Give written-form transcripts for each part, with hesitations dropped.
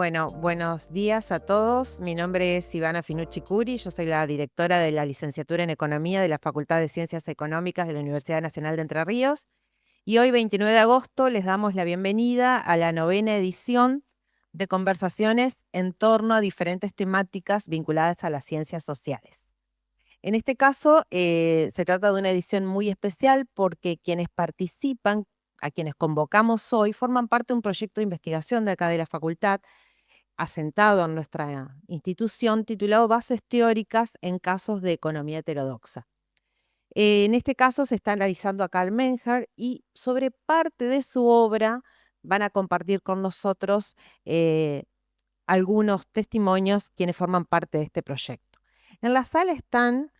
Bueno, buenos días a todos. Mi nombre es Ivana Finucci Curi, yo soy la directora de la licenciatura en Economía de la Facultad de Ciencias Económicas de la Universidad Nacional de Entre Ríos. Y hoy, 29 de agosto, les damos la bienvenida a la 9ª edición de conversaciones en torno a diferentes temáticas vinculadas a las ciencias sociales. En este caso, se trata de una edición muy especial porque quienes participan, a quienes convocamos hoy, forman parte de un proyecto de investigación de acá de la facultad, asentado en nuestra institución, titulado Bases teóricas en casos de economía heterodoxa. En este caso se está analizando a Karl Menger y sobre parte de su obra van a compartir con nosotros algunos testimonios quienes forman parte de este proyecto. En la sala están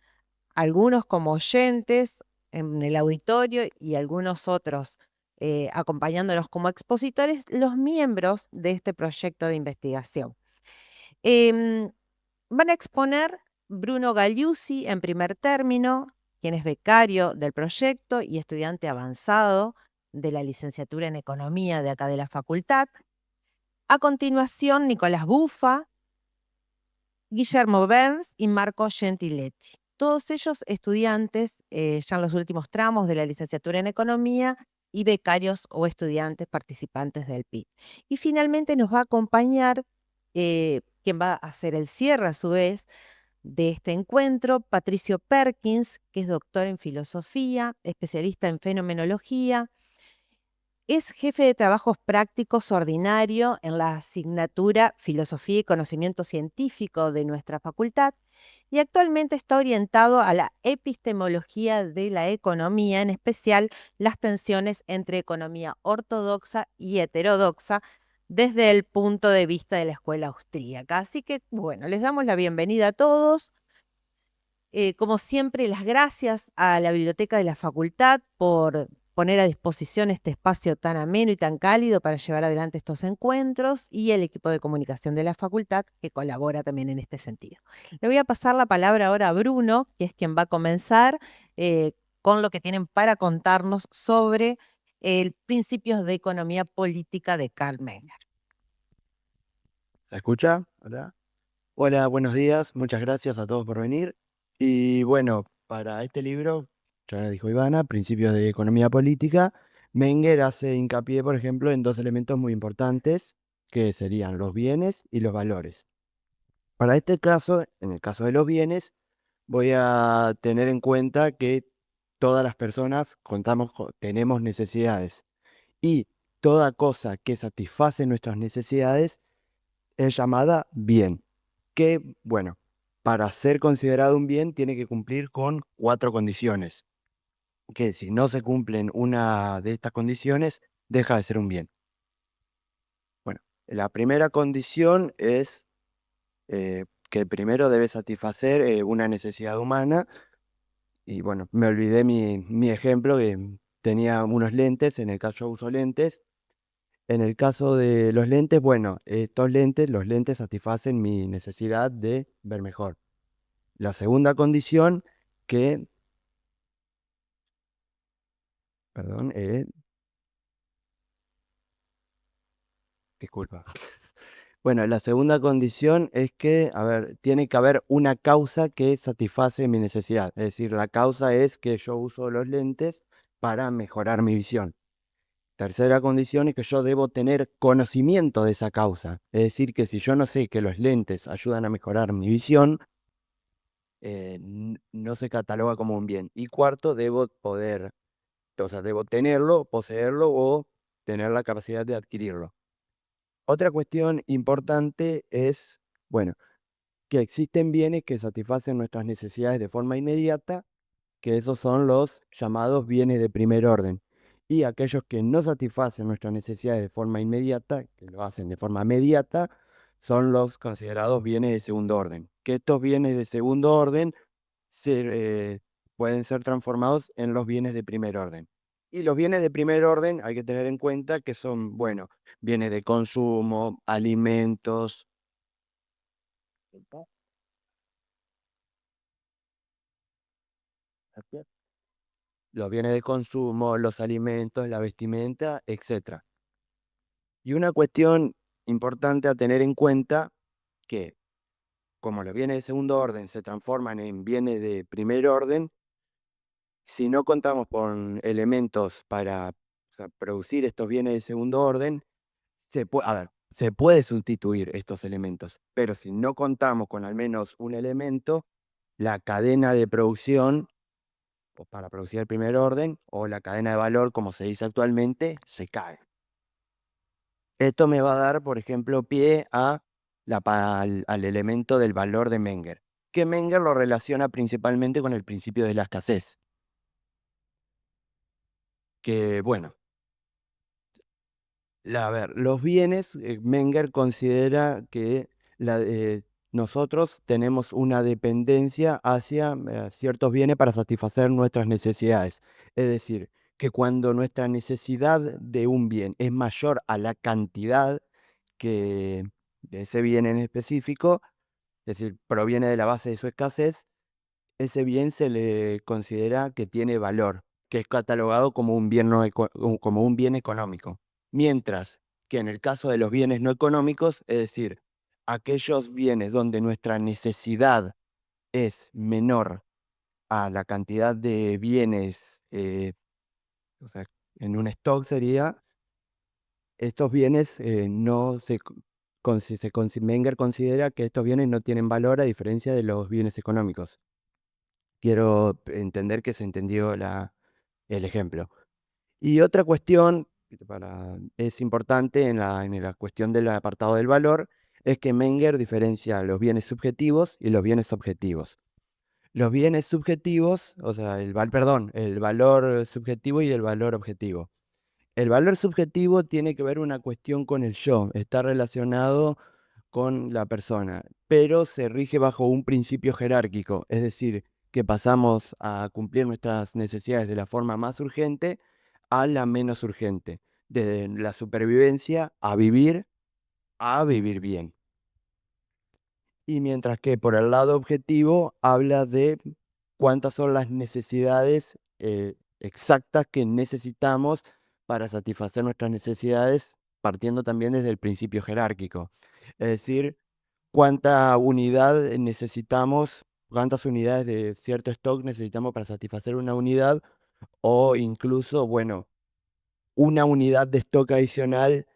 algunos como oyentes en el auditorio y algunos otros acompañándonos como expositores, los miembros de este proyecto de investigación. Em, Van a exponer Bruno Gagliusi en primer término, quien es becario del proyecto y estudiante avanzado de la licenciatura en Economía de acá de la facultad. A continuación, Nicolás Bufa, Guillermo Burns y Marco Gentiletti. Todos ellos estudiantes ya en los últimos tramos de la licenciatura en Economía y becarios o estudiantes participantes del PIB. Y finalmente nos va a acompañar quien va a hacer el cierre a su vez de este encuentro, Patricio Perkins, que es doctor en filosofía, especialista en fenomenología, es jefe de trabajos prácticos ordinario en la asignatura Filosofía y Conocimiento Científico de nuestra facultad y actualmente está orientado a la epistemología de la economía, en especial las tensiones entre economía ortodoxa y heterodoxa desde el punto de vista de la escuela austríaca. Así que, bueno, les damos la bienvenida a todos. Como siempre, las gracias a la Biblioteca de la Facultad por poner a disposición este espacio tan ameno y tan cálido para llevar adelante estos encuentros y el equipo de comunicación de la facultad que colabora también en este sentido. Le voy a pasar la palabra ahora a Bruno, que es quien va a comenzar con lo que tienen para contarnos sobre principios de economía política de Karl Menger. ¿Se escucha? Hola. Hola, buenos días. Muchas gracias a todos por venir. Y bueno, para este libro, ya dijo Ivana, Principios de Economía Política, Menger hace hincapié, por ejemplo, en dos elementos muy importantes, que serían los bienes y los valores. Para este caso, en el caso de los bienes, voy a tener en cuenta que todas las personas tenemos necesidades y toda cosa que satisface nuestras necesidades es llamada bien, que, bueno, para ser considerado un bien tiene que cumplir con 4 condiciones, que si no se cumplen una de estas condiciones, deja de ser un bien. Bueno, la primera condición es que primero debe satisfacer una necesidad humana, y bueno, me olvidé mi ejemplo, que tenía unos lentes, en el caso yo uso lentes. En el caso de los lentes, bueno, los lentes satisfacen mi necesidad de ver mejor. La segunda condición que, perdón, disculpa. Bueno, la segunda condición es que, a ver, tiene que haber una causa que satisface mi necesidad. Es decir, la causa es que yo uso los lentes para mejorar mi visión. Tercera condición es que yo debo tener conocimiento de esa causa. Es decir, que si yo no sé que los lentes ayudan a mejorar mi visión, no se cataloga como un bien. Y cuarto, debo tenerlo, poseerlo o tener la capacidad de adquirirlo. Otra cuestión importante es, bueno, que existen bienes que satisfacen nuestras necesidades de forma inmediata, que esos son los llamados bienes de primer orden. Y aquellos que no satisfacen nuestras necesidades de forma inmediata, que lo hacen de forma mediata, son los considerados bienes de segundo orden. Que estos bienes de segundo orden pueden ser transformados en los bienes de primer orden. Y los bienes de primer orden hay que tener en cuenta que son, bueno, bienes de consumo, alimentos. Los bienes de consumo, los alimentos, la vestimenta, etc. Y una cuestión importante a tener en cuenta que como los bienes de segundo orden se transforman en bienes de primer orden, si no contamos con elementos para, o sea, producir estos bienes de segundo orden, a ver, se puede sustituir estos elementos, pero si no contamos con al menos un elemento, la cadena de producción o para producir el primer orden o la cadena de valor, como se dice actualmente, se cae. Esto me va a dar, por ejemplo, pie a al elemento del valor de Menger, que Menger lo relaciona principalmente con el principio de la escasez. Que bueno, a ver, los bienes, Menger considera que nosotros tenemos una dependencia hacia ciertos bienes para satisfacer nuestras necesidades. Es decir, que cuando nuestra necesidad de un bien es mayor a la cantidad que de ese bien en específico, es decir, proviene de la base de su escasez, ese bien se le considera que tiene valor, que es catalogado como un bien, como un bien económico. Mientras que en el caso de los bienes no económicos, es decir, aquellos bienes donde nuestra necesidad es menor a la cantidad de bienes, o sea, en un stock sería, estos bienes no se... Menger considera que estos bienes no tienen valor a diferencia de los bienes económicos. Quiero entender que se entendió el ejemplo. Y otra cuestión es importante en la cuestión del apartado del valor, es que Menger diferencia los bienes subjetivos y los bienes objetivos. Los bienes subjetivos, o sea, el valor subjetivo y el valor objetivo. El valor subjetivo tiene que ver una cuestión con el yo, está relacionado con la persona, pero se rige bajo un principio jerárquico, es decir, que pasamos a cumplir nuestras necesidades de la forma más urgente a la menos urgente, de la supervivencia a vivir bien. Y mientras que por el lado objetivo habla de cuántas son las necesidades exactas que necesitamos para satisfacer nuestras necesidades, partiendo también desde el principio jerárquico. Es decir, cuánta unidad necesitamos, cuántas unidades de cierto stock necesitamos para satisfacer una unidad, o incluso, bueno, una unidad de stock adicional,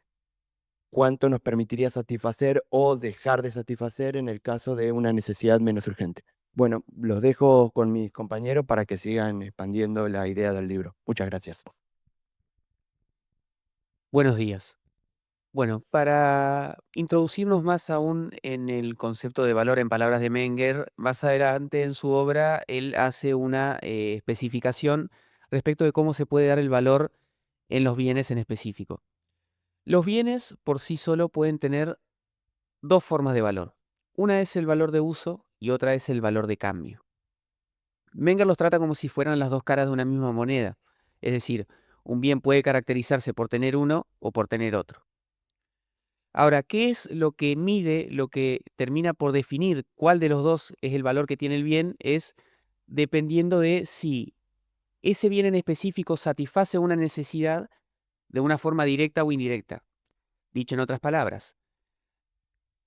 cuánto nos permitiría satisfacer o dejar de satisfacer en el caso de una necesidad menos urgente. Bueno, los dejo con mis compañeros para que sigan expandiendo la idea del libro. Muchas gracias. Buenos días. Bueno, para introducirnos más aún en el concepto de valor en palabras de Menger, más adelante en su obra él hace una especificación respecto de cómo se puede dar el valor en los bienes en específico. Los bienes por sí solo pueden tener dos formas de valor. Una es el valor de uso y otra es el valor de cambio. Menger los trata como si fueran las dos caras de una misma moneda, es decir, un bien puede caracterizarse por tener uno o por tener otro. Ahora, ¿qué es lo que mide, lo que termina por definir cuál de los dos es el valor que tiene el bien? Es dependiendo de si ese bien en específico satisface una necesidad de una forma directa o indirecta. Dicho en otras palabras,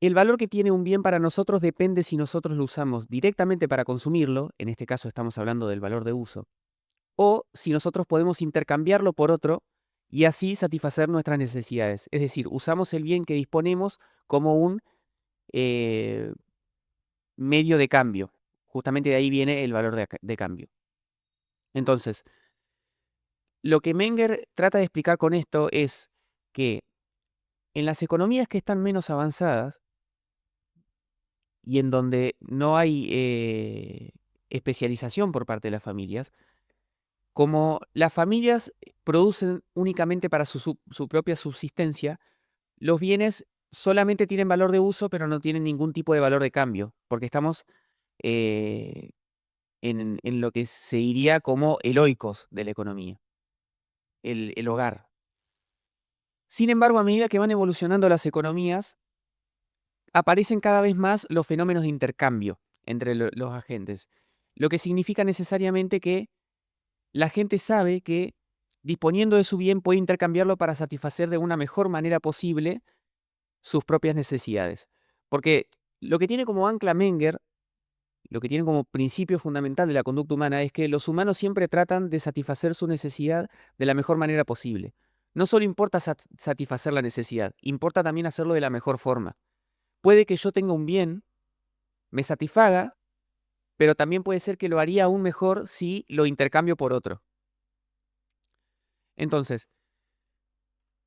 el valor que tiene un bien para nosotros depende si nosotros lo usamos directamente para consumirlo, en este caso estamos hablando del valor de uso, o si nosotros podemos intercambiarlo por otro y así satisfacer nuestras necesidades. Es decir, usamos el bien que disponemos como un medio de cambio. Justamente de ahí viene el valor de cambio. Entonces, lo que Menger trata de explicar con esto es que en las economías que están menos avanzadas y en donde no hay especialización por parte de las familias, como las familias producen únicamente para su propia subsistencia, los bienes solamente tienen valor de uso, pero no tienen ningún tipo de valor de cambio, porque estamos en lo que se diría como el oikos de la economía, el hogar. Sin embargo, a medida que van evolucionando las economías, aparecen cada vez más los fenómenos de intercambio entre los agentes, lo que significa necesariamente que la gente sabe que disponiendo de su bien puede intercambiarlo para satisfacer de una mejor manera posible sus propias necesidades. Porque lo que tiene como ancla Menger, lo que tiene como principio fundamental de la conducta humana es que los humanos siempre tratan de satisfacer su necesidad de la mejor manera posible. No solo importa satisfacer la necesidad, importa también hacerlo de la mejor forma. Puede que yo tenga un bien, me satisfaga, pero también puede ser que lo haría aún mejor si lo intercambio por otro. Entonces,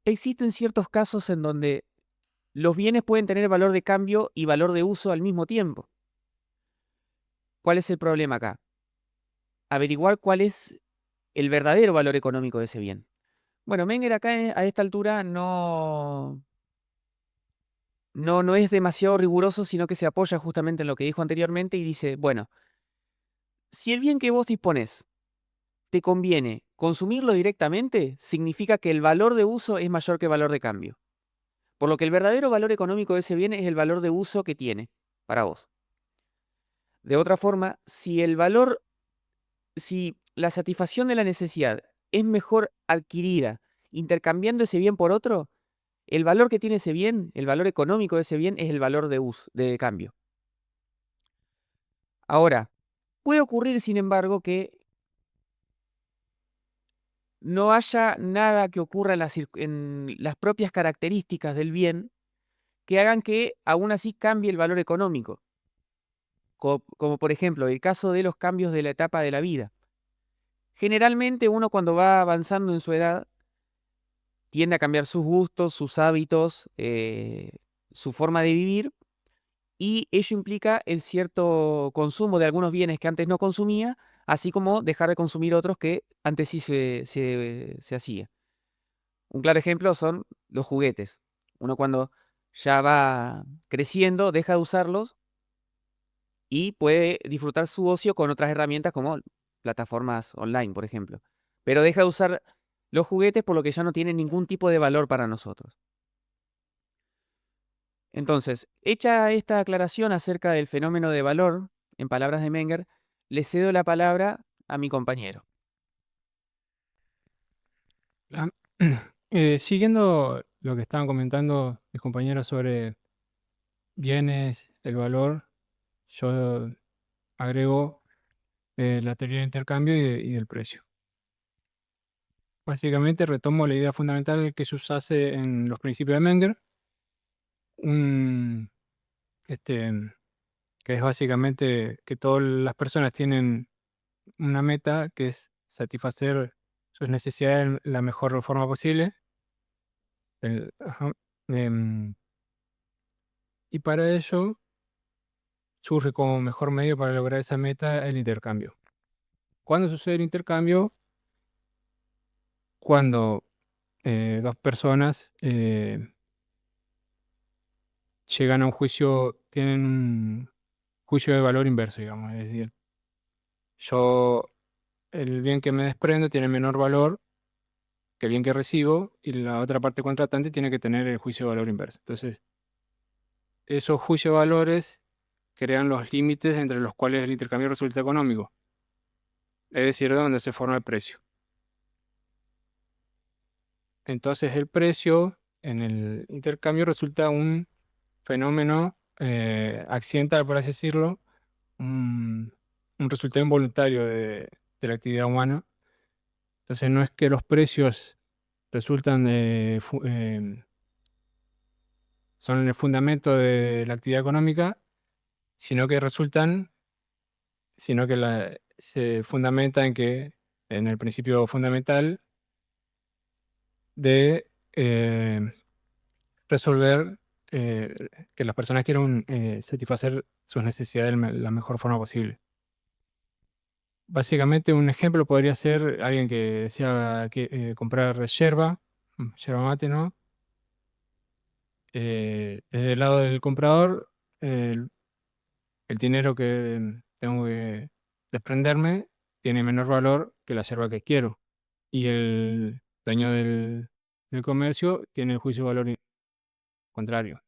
existen ciertos casos en donde los bienes pueden tener valor de cambio y valor de uso al mismo tiempo. ¿Cuál es el problema acá? Averiguar cuál es el verdadero valor económico de ese bien. Bueno, Menger acá a esta altura no es demasiado riguroso, sino que se apoya justamente en lo que dijo anteriormente y dice, bueno, si el bien que vos disponés te conviene consumirlo directamente, significa que el valor de uso es mayor que el valor de cambio. Por lo que el verdadero valor económico de ese bien es el valor de uso que tiene para vos. De otra forma, si la satisfacción de la necesidad es mejor adquirida intercambiando ese bien por otro, el valor que tiene ese bien, el valor económico de ese bien, es el valor de uso, de cambio. Ahora, puede ocurrir, sin embargo, que no haya nada que ocurra en las propias características del bien que hagan que aún así cambie el valor económico. Como por ejemplo el caso de los cambios de la etapa de la vida. Generalmente uno cuando va avanzando en su edad tiende a cambiar sus gustos, sus hábitos, su forma de vivir, y ello implica el cierto consumo de algunos bienes que antes no consumía, así como dejar de consumir otros que antes sí se hacía. Un claro ejemplo son los juguetes. Uno cuando ya va creciendo deja de usarlos y puede disfrutar su ocio con otras herramientas como plataformas online, por ejemplo. Pero deja de usar los juguetes por lo que ya no tienen ningún tipo de valor para nosotros. Entonces, hecha esta aclaración acerca del fenómeno de valor, en palabras de Menger, le cedo la palabra a mi compañero. Ah, siguiendo lo que estaban comentando mis compañeros sobre bienes, el valor, yo agrego la teoría de intercambio y del precio. Básicamente retomo la idea fundamental que se usase en los principios de Menger, un, este, que es básicamente que todas las personas tienen una meta que es satisfacer sus necesidades de la mejor forma posible. Ajá, y para ello surge como mejor medio para lograr esa meta el intercambio. ¿Cuándo sucede el intercambio? Cuando dos personas llegan a un juicio, tienen un juicio de valor inverso, digamos. Es decir, el bien que me desprendo tiene menor valor que el bien que recibo y la otra parte contratante tiene que tener el juicio de valor inverso. Entonces, esos juicios de valores crean los límites entre los cuales el intercambio resulta económico. Es decir, donde se forma el precio. Entonces el precio en el intercambio resulta un fenómeno accidental, por así decirlo, un resultado involuntario de la actividad humana. Entonces no es que los precios resultan son el fundamento de la actividad económica, sino que se fundamenta en el principio fundamental de resolver que las personas quieran satisfacer sus necesidades de la mejor forma posible. Básicamente un ejemplo podría ser alguien que desea comprar yerba mate, ¿no? Desde el lado del comprador, el dinero que tengo que desprenderme tiene menor valor que la yerba que quiero. Y el dueño del comercio tiene el juicio de valor contrario.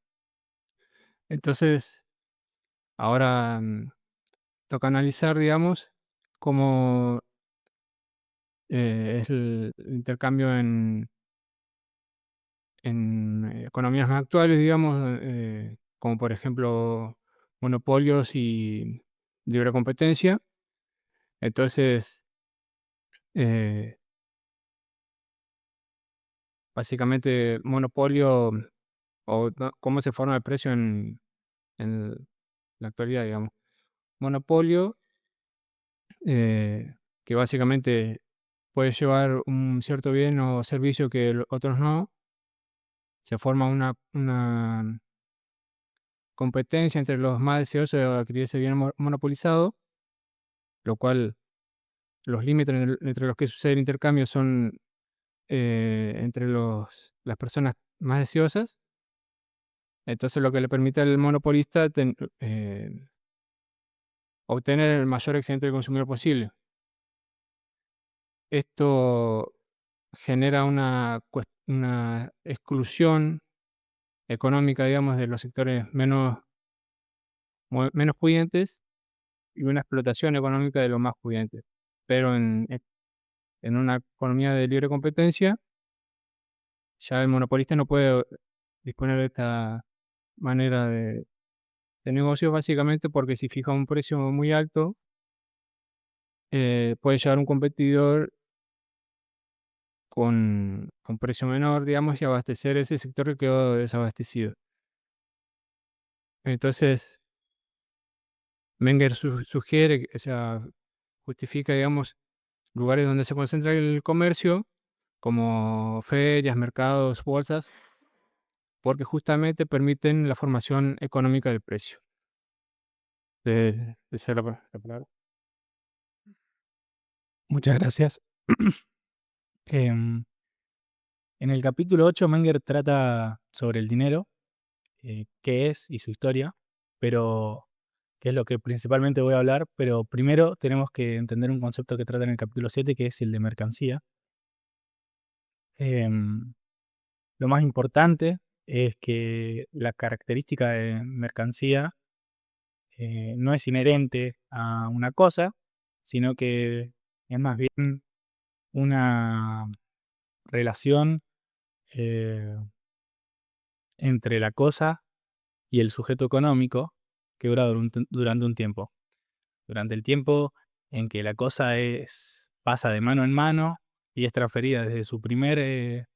Entonces, ahora toca analizar, digamos, cómo es el intercambio economías más actuales, digamos, como por ejemplo monopolios y libre competencia. Entonces, eh, básicamente, monopolio o cómo se forma el precio en la actualidad, digamos. Monopolio, que básicamente puede llevar un cierto bien o servicio que otros no. Se forma una competencia entre los más deseosos de adquirir ese bien monopolizado, lo cual los límites entre los que sucede el intercambio son entre las personas más deseosas. Entonces, lo que le permite al monopolista obtener el mayor excedente del consumidor posible. Esto genera una exclusión económica, digamos, de los sectores menos pudientes y una explotación económica de los más pudientes. Pero en una economía de libre competencia, ya el monopolista no puede disponer de esta manera de negocio, básicamente porque si fija un precio muy alto, puede llegar un competidor con un precio menor, digamos, y abastecer ese sector que quedó desabastecido. Entonces, Menger sugiere, o sea, justifica, digamos, lugares donde se concentra el comercio, como ferias, mercados, bolsas, porque justamente permiten la formación económica del precio. Esa es la palabra. Muchas gracias. Em, en el capítulo 8, Menger trata sobre el dinero, qué es y su historia, pero que es lo que principalmente voy a hablar, pero primero tenemos que entender un concepto que trata en el capítulo 7, que es el de mercancía. Em, lo más importante es que la característica de mercancía no es inherente a una cosa, sino que es más bien una relación eh, entre la cosa y el sujeto económico que dura durante un tiempo. Durante el tiempo en que la cosa pasa de mano en mano y es transferida desde su primer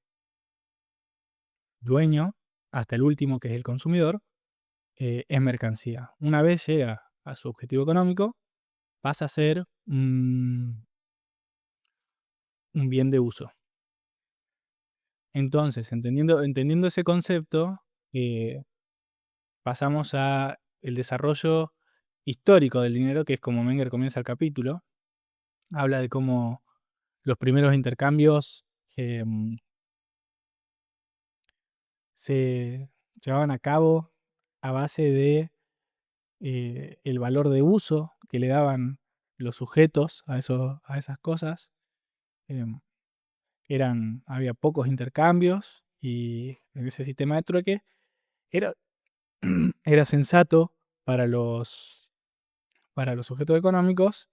dueño hasta el último, que es el consumidor, es mercancía. Una vez llega a su objetivo económico, pasa a ser un bien de uso. Entonces, entendiendo ese concepto, pasamos a el desarrollo histórico del dinero, que es como Menger comienza el capítulo. Habla de cómo los primeros intercambios se llevaban a cabo a base de el valor de uso que le daban los sujetos a esas cosas. Em, había pocos intercambios y en ese sistema de trueque era, era sensato para los sujetos económicos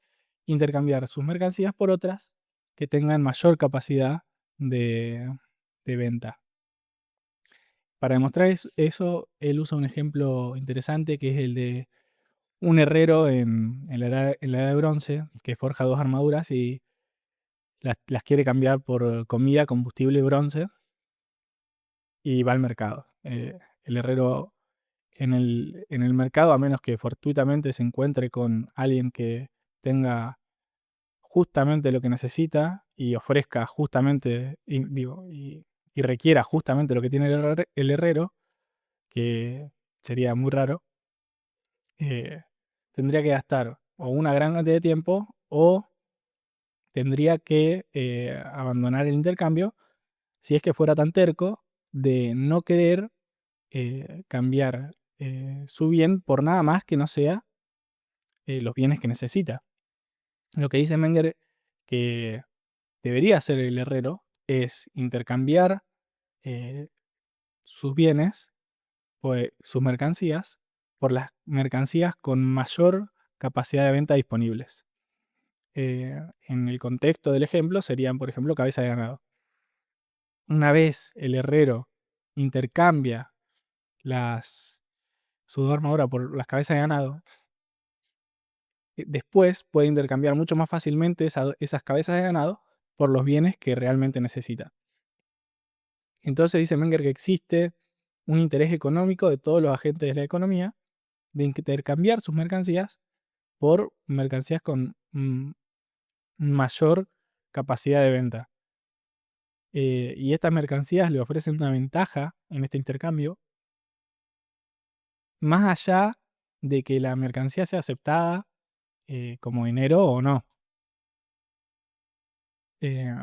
intercambiar sus mercancías por otras que tengan mayor capacidad de venta. Para demostrar eso, él usa un ejemplo interesante que es el de un herrero en la edad de bronce que forja dos armaduras y las quiere cambiar por comida, combustible y bronce y va al mercado. El herrero en el mercado, a menos que fortuitamente se encuentre con alguien que tenga justamente lo que necesita y ofrezca justamente, y requiera justamente lo que tiene el herrero, que sería muy raro, tendría que gastar o una gran cantidad de tiempo o tendría que abandonar el intercambio si es que fuera tan terco de no querer cambiar su bien por nada más que no sea los bienes que necesita. Lo que dice Menger que debería hacer el herrero es intercambiar sus bienes, pues, sus mercancías, por las mercancías con mayor capacidad de venta disponibles. En el contexto del ejemplo serían, por ejemplo, cabeza de ganado. Una vez el herrero intercambia su armadura por las cabezas de ganado, después puede intercambiar mucho más fácilmente esas cabezas de ganado por los bienes que realmente necesita. Entonces dice Menger que existe un interés económico de todos los agentes de la economía de intercambiar sus mercancías por mercancías con mayor capacidad de venta. Y estas mercancías le ofrecen una ventaja en este intercambio, más allá de que la mercancía sea aceptada como dinero o no. Eh,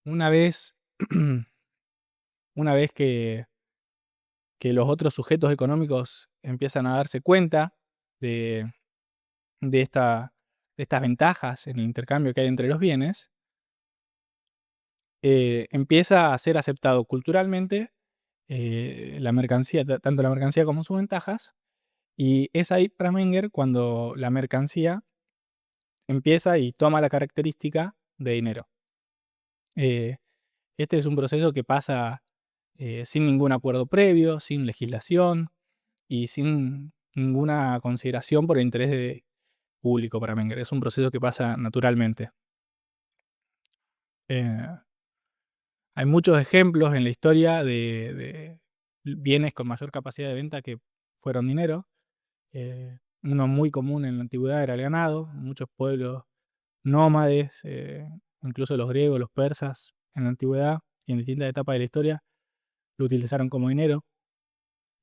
una vez, una vez que los otros sujetos económicos empiezan a darse cuenta de, de estas ventajas en el intercambio que hay entre los bienes, empieza a ser aceptado culturalmente la mercancía, tanto la mercancía como sus ventajas, y es ahí para Menger cuando la mercancía empieza y toma la característica de dinero. Este es un proceso que pasa sin ningún acuerdo previo, sin legislación y sin ninguna consideración por el interés público para Menger. Es un proceso que pasa naturalmente. Hay muchos ejemplos en la historia de bienes con mayor capacidad de venta que fueron dinero. Uno muy común en la antigüedad era el ganado. Muchos pueblos nómades, incluso los griegos, los persas, en la antigüedad y en distintas etapas de la historia, lo utilizaron como dinero.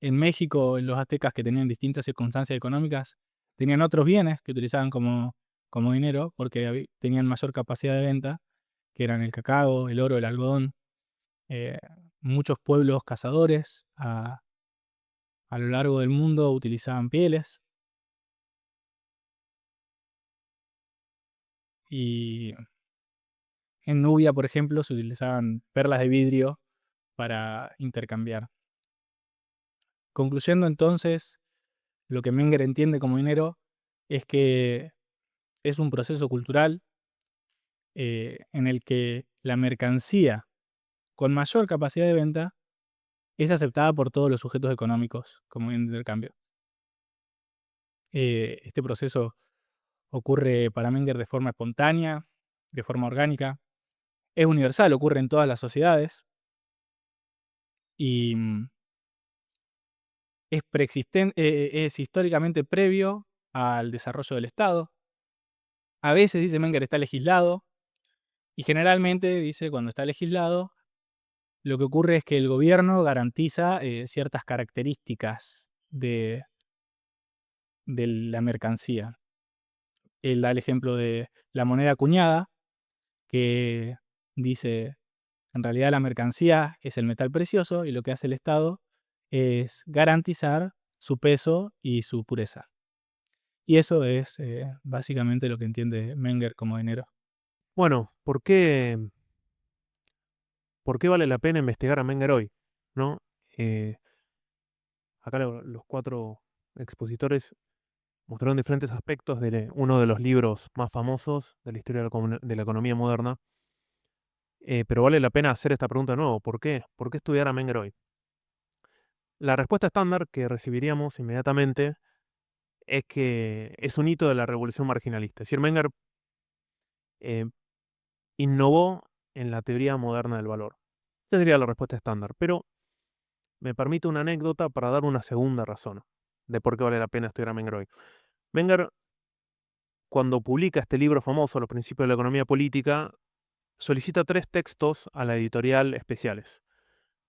En México, en los aztecas que tenían distintas circunstancias económicas, tenían otros bienes que utilizaban como dinero porque tenían mayor capacidad de venta, que eran el cacao, el oro, el algodón. Muchos pueblos cazadores a lo largo del mundo utilizaban pieles. Y en Nubia, por ejemplo, se utilizaban perlas de vidrio para intercambiar. Concluyendo entonces, lo que Menger entiende como dinero es que es un proceso cultural en el que la mercancía con mayor capacidad de venta es aceptada por todos los sujetos económicos como bien de intercambio. Este proceso ocurre para Menger de forma espontánea, de forma orgánica, es universal, ocurre en todas las sociedades y es históricamente previo al desarrollo del Estado. A veces, dice Menger, está legislado y generalmente, dice, cuando está legislado, lo que ocurre es que el gobierno garantiza ciertas características de la mercancía. Él da el ejemplo de la moneda acuñada, que dice, en realidad la mercancía es el metal precioso y lo que hace el Estado es garantizar su peso y su pureza. Y eso es básicamente lo que entiende Menger como dinero. Bueno, ¿por qué vale la pena investigar a Menger hoy? ¿No? Acá los cuatro expositores mostraron diferentes aspectos de uno de los libros más famosos de la historia de la economía moderna. Pero vale la pena hacer esta pregunta de nuevo. ¿Por qué? ¿Por qué estudiar a Menger hoy? La respuesta estándar que recibiríamos inmediatamente es que es un hito de la revolución marginalista. Es decir, Menger eh, innovó en la teoría moderna del valor. Esa sería la respuesta estándar. Pero me permite una anécdota para dar una segunda razón de por qué vale la pena estudiar a Menger hoy. Menger, cuando publica este libro famoso, Los principios de la economía política, solicita 3 textos a la editorial especiales.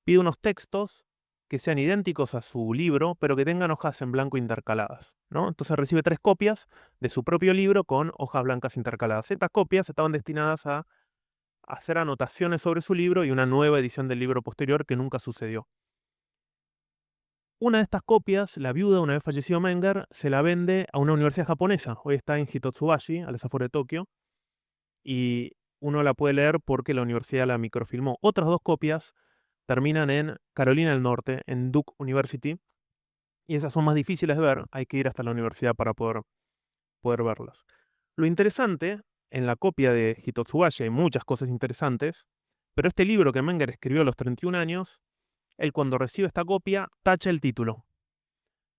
Pide unos textos que sean idénticos a su libro, pero que tengan hojas en blanco intercaladas, ¿no? Entonces recibe 3 copias de su propio libro con hojas blancas intercaladas. Estas copias estaban destinadas a hacer anotaciones sobre su libro y una nueva edición del libro posterior que nunca sucedió. Una de estas copias, la viuda, una vez fallecido Menger, se la vende a una universidad japonesa. Hoy está en Hitotsubashi, a las afueras de Tokio, y uno la puede leer porque la universidad la microfilmó. Otras 2 copias terminan en Carolina del Norte, en Duke University, y esas son más difíciles de ver, hay que ir hasta la universidad para poder verlas. Lo interesante, en la copia de Hitotsubashi hay muchas cosas interesantes, pero este libro que Menger escribió a los 31 años, él cuando recibe esta copia tacha el título.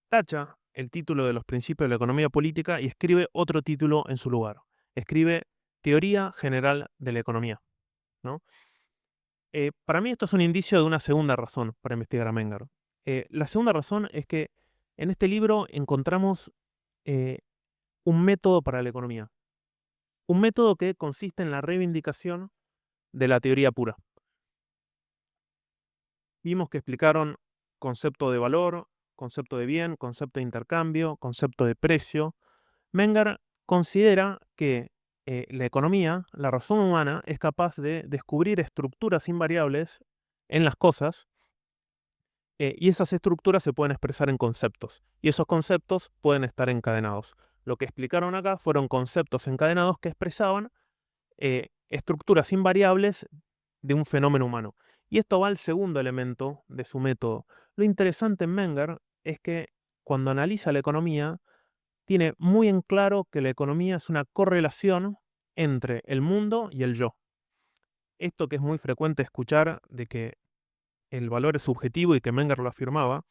Tacha el título de los principios de la economía política y escribe otro título en su lugar. Escribe Teoría General de la Economía, ¿no? Para mí esto es un indicio de una segunda razón para investigar a Menger. La segunda razón es que en este libro encontramos un método para la economía. Un método que consiste en la reivindicación de la teoría pura. Vimos que explicaron concepto de valor, concepto de bien, concepto de intercambio, concepto de precio. Menger considera que la economía, la razón humana, es capaz de descubrir estructuras invariables en las cosas y esas estructuras se pueden expresar en conceptos y esos conceptos pueden estar encadenados. Lo que explicaron acá fueron conceptos encadenados que expresaban estructuras invariables de un fenómeno humano. Y esto va al segundo elemento de su método. Lo interesante en Menger es que cuando analiza la economía, tiene muy en claro que la economía es una correlación entre el mundo y el yo. Esto que es muy frecuente escuchar de que el valor es subjetivo y que Menger lo afirmaba,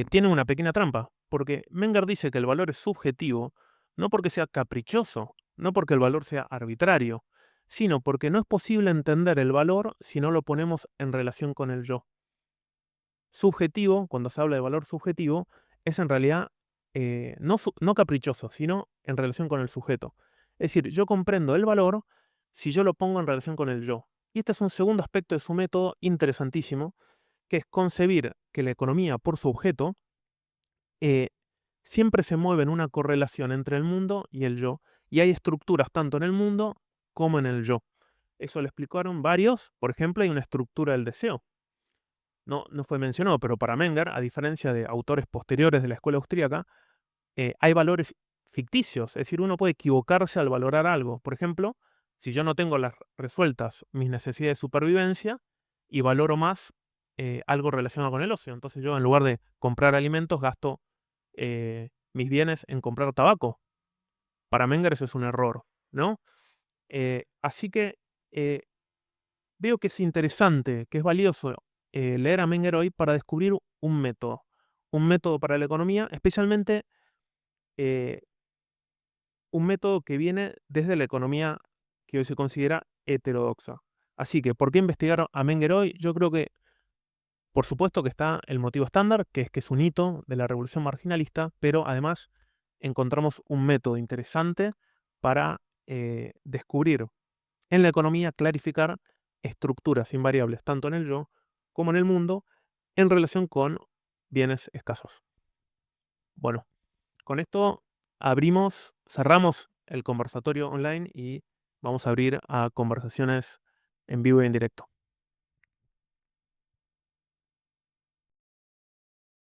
tiene una pequeña trampa, porque Menger dice que el valor es subjetivo no porque sea caprichoso, no porque el valor sea arbitrario, sino porque no es posible entender el valor si no lo ponemos en relación con el yo. Subjetivo, cuando se habla de valor subjetivo, es en realidad no caprichoso, sino en relación con el sujeto. Es decir, yo comprendo el valor si yo lo pongo en relación con el yo. Y este es un segundo aspecto de su método interesantísimo, que es concebir que la economía por su objeto siempre se mueve en una correlación entre el mundo y el yo, y hay estructuras tanto en el mundo como en el yo. Eso lo explicaron varios, por ejemplo, hay una estructura del deseo. No fue mencionado, pero para Menger, a diferencia de autores posteriores de la escuela austríaca, hay valores ficticios, es decir, uno puede equivocarse al valorar algo. Por ejemplo, si yo no tengo resueltas mis necesidades de supervivencia y valoro más algo relacionado con el ocio, entonces yo en lugar de comprar alimentos gasto mis bienes en comprar tabaco. Para Menger eso es un error, ¿no? Así que veo que es interesante, que es valioso leer a Menger hoy para descubrir un método para la economía, especialmente eh, un método que viene desde la economía que hoy se considera heterodoxa. Así que, ¿por qué investigar a Menger hoy? Yo creo que, por supuesto que está el motivo estándar, que es un hito de la revolución marginalista, pero además encontramos un método interesante para descubrir en la economía, clarificar estructuras invariables tanto en el yo como en el mundo en relación con bienes escasos. Bueno, con esto cerramos el conversatorio online y vamos a abrir a conversaciones en vivo y en directo.